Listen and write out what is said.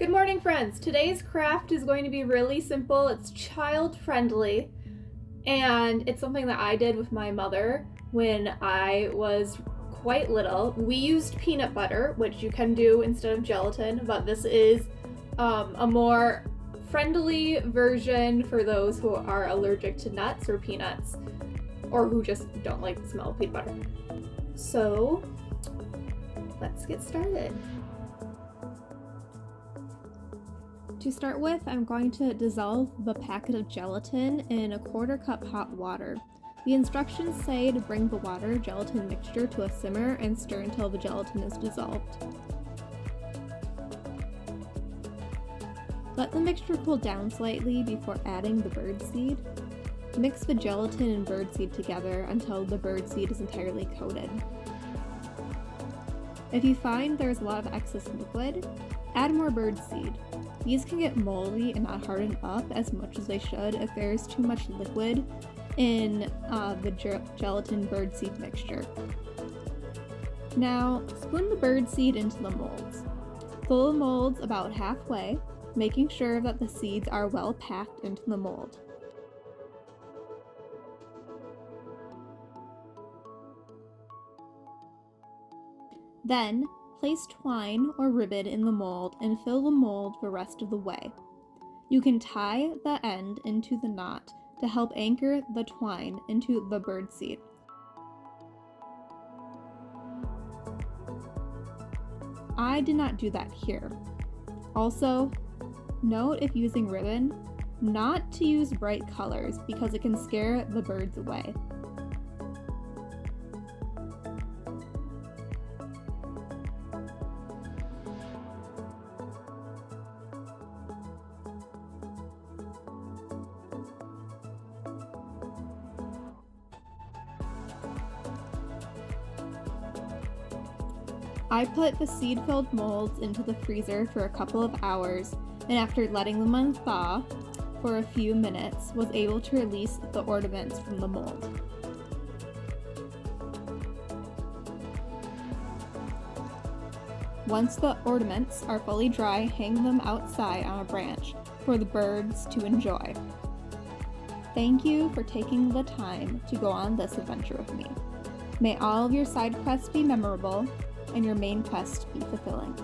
Good morning, friends. Today's craft is going to be really simple. It's child friendly, and it's something that I did with my mother when I was quite little. We used peanut butter, which you can do instead of gelatin, but this is a more friendly version for those who are allergic to nuts or peanuts, or who just don't like the smell of peanut butter. So let's get started. To start with, I'm going to dissolve the packet of gelatin in a 1/4 cup hot water. The instructions say to bring the water gelatin mixture to a simmer and stir until the gelatin is dissolved. Let the mixture cool down slightly before adding the birdseed. Mix the gelatin and birdseed together until the birdseed is entirely coated. If you find there's a lot of excess liquid, add more birdseed. These can get moldy and not harden up as much as they should if there is too much liquid in the gelatin birdseed mixture. Now, spoon the birdseed into the molds. Fill the molds about halfway, making sure that the seeds are well packed into the mold. Then, place twine or ribbon in the mold and fill the mold the rest of the way. You can tie the end into the knot to help anchor the twine into the birdseed. I did not do that here. Also, note if using ribbon, not to use bright colors because it can scare the birds away. I put the seed-filled molds into the freezer for a couple of hours, and after letting them unthaw for a few minutes, was able to release the ornaments from the mold. Once the ornaments are fully dry, hang them outside on a branch for the birds to enjoy. Thank you for taking the time to go on this adventure with me. May all of your side quests be memorable and your main quest be fulfilling.